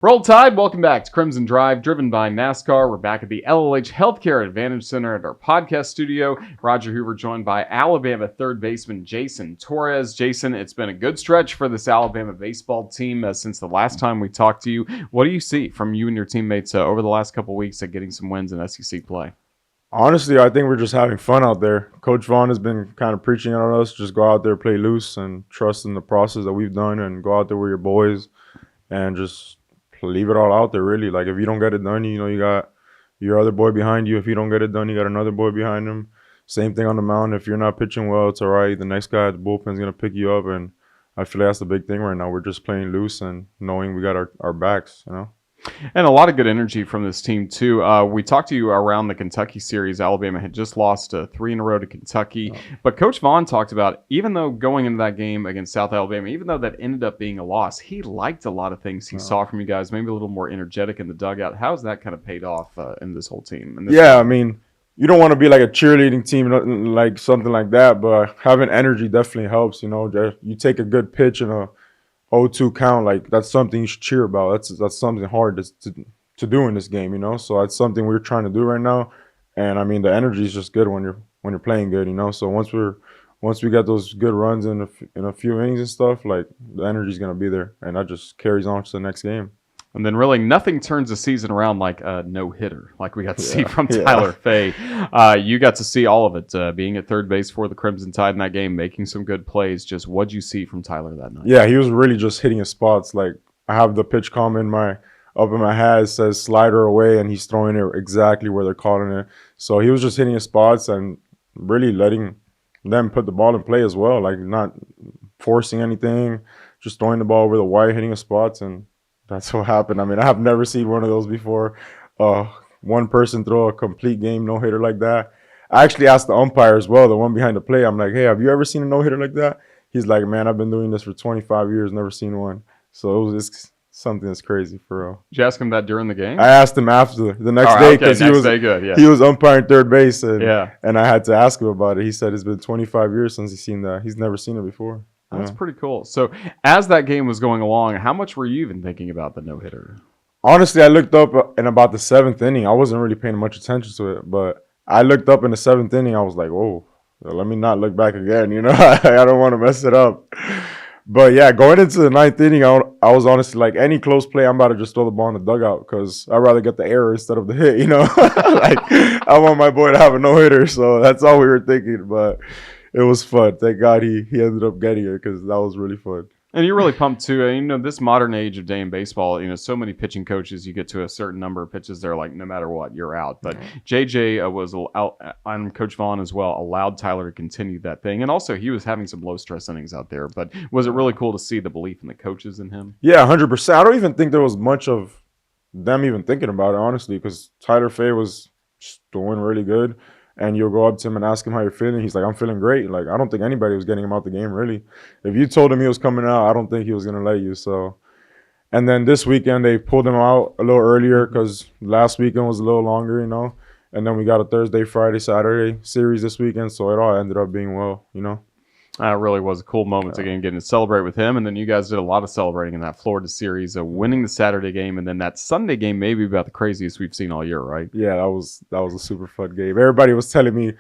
Roll Tide, welcome back to Crimson Drive, driven by NASCAR. We're back at the LLH Healthcare Advantage Center at our podcast studio. Roger Hoover joined by Alabama third baseman Jason Torres. Jason, it's been a good stretch for this Alabama baseball team since the last time we talked to you. What do you see from you and your teammates over the last couple weeks at getting some wins in SEC play? Honestly, I think we're just having fun out there. Coach Vaughn has been kind of preaching on us, just go out there, play loose, and trust in the process that we've done, and go out there with your boys and just leave it all out there, really. Like, if you don't get it done, you got your other boy behind you. If you don't get it done, you got another boy behind him. Same thing on the mound. If you're not pitching well, it's all right. The next guy at the bullpen is going to pick you up, and I feel like that's the big thing right now. We're just playing loose and knowing we got our backs. And a lot of good energy from this team, too. We talked to you around the Kentucky series. Alabama had just lost 3 in a row to Kentucky. But Coach Vaughn talked about, even though going into that game against South Alabama, even though that ended up being a loss, he liked a lot of things he saw from you guys, maybe a little more energetic in the dugout. How's that kind of paid off in this whole team? I mean, you don't want to be like a cheerleading team, like something like that, but having energy definitely helps. You take a good pitch and a 0-2 count, like that's something you should cheer about. That's something hard to do in this game, So that's something we're trying to do right now. And I mean, the energy is just good when you're playing good, So once we get those good runs in a few innings and stuff, like the energy is gonna be there, and that just carries on to the next game. And then really nothing turns the season around like a no-hitter, like we got to see from Tyler Fay. You got to see all of it, being at third base for the Crimson Tide in that game, making some good plays. Just what'd you see from Tyler that night? Yeah, he was really just hitting his spots. Like, I have the pitch com up in my head. It says slider away, and he's throwing it exactly where they're calling it. So he was just hitting his spots and really letting them put the ball in play as well, like not forcing anything, just throwing the ball over the wire, hitting his spots, and that's what happened. I mean, I have never seen one of those before. One person throw a complete game no-hitter like that. I actually asked the umpire as well, the one behind the play. I'm like, hey, have you ever seen a no-hitter like that? He's like, man, I've been doing this for 25 years, never seen one. So it was just something that's crazy for real. Did you ask him that during the game? I asked him after the next day because he was umpiring third base, and I had to ask him about it. He said it's been 25 years since he's seen that. He's never seen it before. That's pretty cool. So as that game was going along, how much were you even thinking about the no-hitter? Honestly, I looked up in about the 7th inning. I wasn't really paying much attention to it, but I looked up in the 7th inning. I was like, whoa, let me not look back again. I don't want to mess it up. But yeah, going into the 9th inning, I was honestly like, any close play, I'm about to just throw the ball in the dugout because I'd rather get the error instead of the hit, Like, I want my boy to have a no-hitter, so that's all we were thinking. But it was fun. Thank God he ended up getting it because that was really fun. And you're really pumped too. This modern age of day in baseball, so many pitching coaches, you get to a certain number of pitches, they're like, no matter what, you're out. But JJ was out, and Coach Vaughn as well, allowed Tyler to continue that thing. And also, he was having some low stress innings out there. But was it really cool to see the belief in the coaches in him? Yeah, 100%. I don't even think there was much of them even thinking about it, honestly, because Tyler Fay was just doing really good. And you'll go up to him and ask him how you're feeling. He's like, I'm feeling great. Like, I don't think anybody was getting him out the game, really. If you told him he was coming out, I don't think he was going to let you. So, and then this weekend, they pulled him out a little earlier because last weekend was a little longer, And then we got a Thursday, Friday, Saturday series this weekend. So it all ended up being well, It really was a cool moment again, getting to celebrate with him. And then you guys did a lot of celebrating in that Florida series, winning the Saturday game, and then that Sunday game maybe about the craziest we've seen all year, right? Yeah, that was a super fun game. Everybody was telling me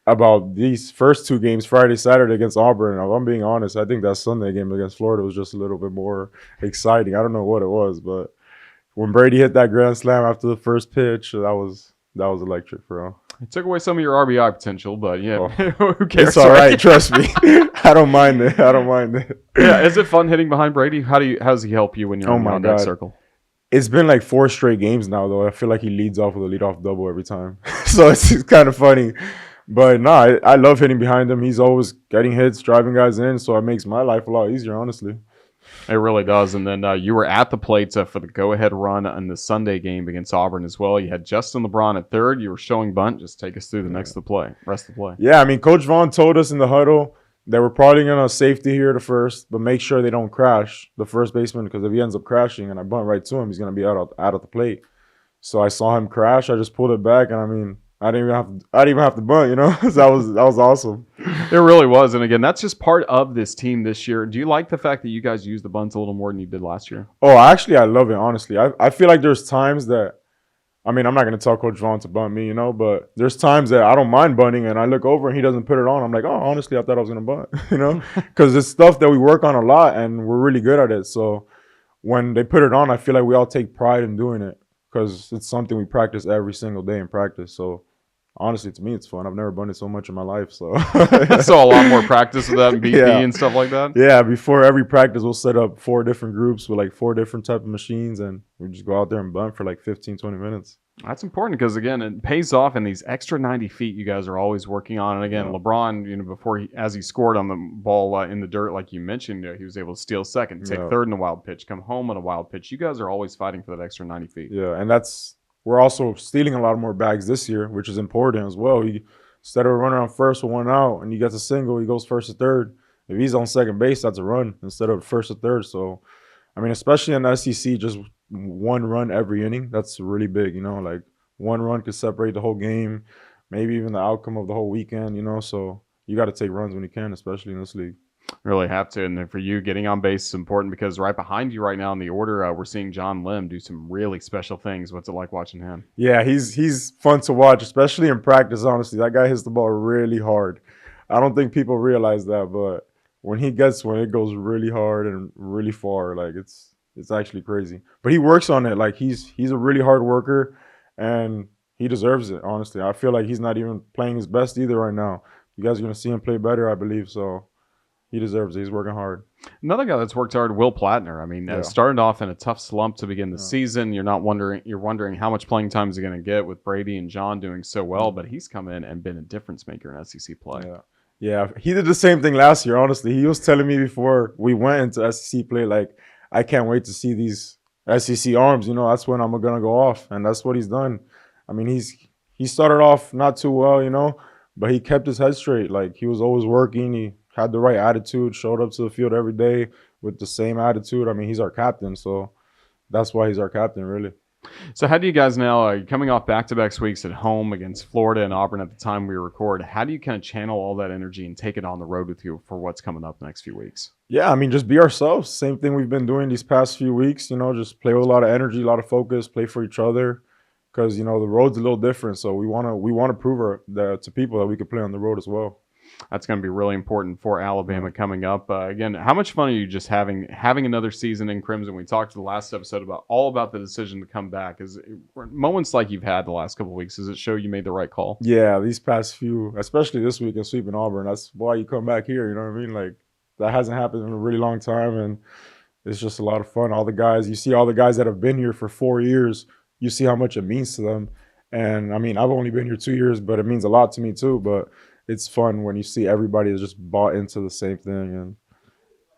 about these first 2 games, Friday, Saturday against Auburn. If I'm being honest, I think that Sunday game against Florida was just a little bit more exciting. I don't know what it was, but when Brady hit that grand slam after the first pitch, that was electric for real. It took away some of your RBI potential, but yeah, who cares? It's all right, trust me. I don't mind it. Yeah, is it fun hitting behind Brady? How does he help you when you're on that circle? It's been like 4 straight games now, though. I feel like he leads off with a leadoff double every time. So it's kind of funny. But no, I love hitting behind him. He's always getting hits, driving guys in, so it makes my life a lot easier, honestly. It really does. And then you were at the plate for the go-ahead run in the Sunday game against Auburn as well. You had Justin LeBron at third. You were showing bunt. Just take us through the rest of the play. Yeah, I mean, Coach Vaughn told us in the huddle that we're probably going to safety here to first, but make sure they don't crash the first baseman, because if he ends up crashing and I bunt right to him, he's going to be out at the plate. So I saw him crash. I just pulled it back, and I mean, I didn't even have to bunt, So that was awesome. It really was. And again, that's just part of this team this year. Do you like the fact that you guys use the bunts a little more than you did last year? Oh, actually, I love it, honestly. I feel like there's times that, I mean, I'm not going to tell Coach Vaughn to bunt me, but there's times that I don't mind bunting and I look over and he doesn't put it on. I'm like, oh, honestly, I thought I was going to bunt, because it's stuff that we work on a lot and we're really good at it. So when they put it on, I feel like we all take pride in doing it because it's something we practice every single day in practice. So honestly, to me, it's fun. I've never bunted so much in my life. So, So a lot more practice with that and BP Yeah. and stuff like that? Yeah, before every practice, we'll set up 4 different groups with like 4 different type of machines, and we just go out there and bunt for like 15, 20 minutes. That's important because, again, it pays off in these extra 90 feet you guys are always working on. And again, Yeah. LeBron, before as he scored on the ball in the dirt, like you mentioned, he was able to steal second, take Yeah. third in a wild pitch, come home on a wild pitch. You guys are always fighting for that extra 90 feet. Yeah, and we're also stealing a lot more bags this year, which is important as well. Instead of running on first with 1 out and he gets a single, he goes first to third. If he's on second base, that's a run instead of first to third. So, I mean, especially in the SEC, just 1 run every inning, that's really big, like 1 run could separate the whole game, maybe even the outcome of the whole weekend, so you got to take runs when you can, especially in this league. Really have to. And then for you, getting on base is important because right behind you right now in the order, we're seeing John Lim do some really special things. What's it like watching him? Yeah, he's fun to watch, especially in practice, honestly. That guy hits the ball really hard. I don't think people realize that, but when he gets one, it goes really hard and really far. Like it's actually crazy. But he works on it. Like he's a really hard worker and he deserves it, honestly. I feel like he's not even playing his best either right now. You guys are going to see him play better, I believe, so he deserves it. He's working hard. Another guy that's worked hard, Will Platner. I mean, started off in a tough slump to begin the season. You're wondering how much playing time is he going to get with Brady and John doing so well, but he's come in and been a difference maker in SEC play. Yeah, he did the same thing last year, honestly. He was telling me before we went into SEC play, like, I can't wait to see these SEC arms. That's when I'm going to go off, and that's what he's done. I mean, he started off not too well, but he kept his head straight. Like, he was always working. He had the right attitude, showed up to the field every day with the same attitude. I mean, he's our captain, so that's why he's our captain, really. So how do you guys now, coming off back-to-back weeks at home against Florida and Auburn at the time we record, how do you kind of channel all that energy and take it on the road with you for what's coming up the next few weeks? Yeah, I mean, just be ourselves. Same thing we've been doing these past few weeks, just play with a lot of energy, a lot of focus, play for each other because, the road's a little different. So we want to prove to people that we can play on the road as well. That's going to be really important for Alabama coming up. Again, how much fun are you just having another season in Crimson? We talked the last episode about the decision to come back. Moments like you've had the last couple of weeks, does it show you made the right call? Yeah, these past few, especially this week in sweeping Auburn, that's why you come back here. You know what I mean? Like, that hasn't happened in a really long time, and it's just a lot of fun. You see all the guys that have been here for 4 years, you see how much it means to them. And, I mean, I've only been here 2 years, but it means a lot to me too. But it's fun when you see everybody is just bought into the same thing, and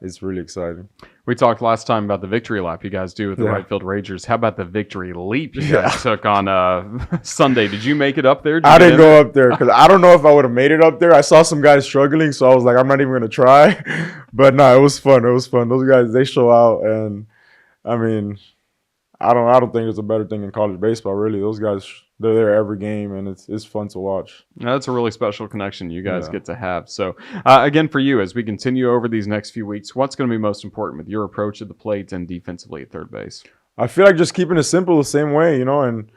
it's really exciting. We talked last time about the victory lap you guys do with the Right Field Ragers. How about the victory leap you guys took on Sunday? Did you make it up there? I didn't go up there because I don't know if I would have made it up there. I saw some guys struggling, so I was like, I'm not even going to try. But no, it was fun. It was fun. Those guys, they show out, and I mean, I don't think there's a better thing in college baseball, really. Those guys, they're there every game, and it's fun to watch. That's a really special connection you guys get to have. So, again, for you, as we continue over these next few weeks, what's going to be most important with your approach at the plate and defensively at third base? I feel like just keeping it simple the same way, and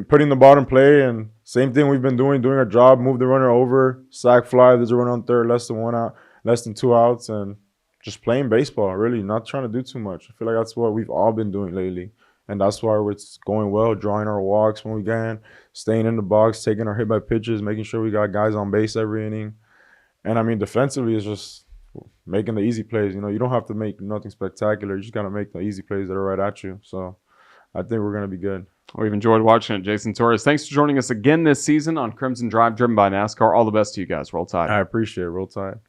putting the ball in play, and same thing we've been doing our job, move the runner over, sack fly, there's a run on third, less than 2 outs, and just playing baseball, really, not trying to do too much. I feel like that's what we've all been doing lately. And that's why it's going well, drawing our walks when we can, staying in the box, taking our hit by pitches, making sure we got guys on base every inning. And, I mean, defensively is just making the easy plays. You don't have to make nothing spectacular. You just got to make the easy plays that are right at you. So I think we're going to be good. We've enjoyed watching it. Jason Torres, thanks for joining us again this season on Crimson Drive, driven by NASCAR. All the best to you guys. Roll Tide. I appreciate it. Roll Tide.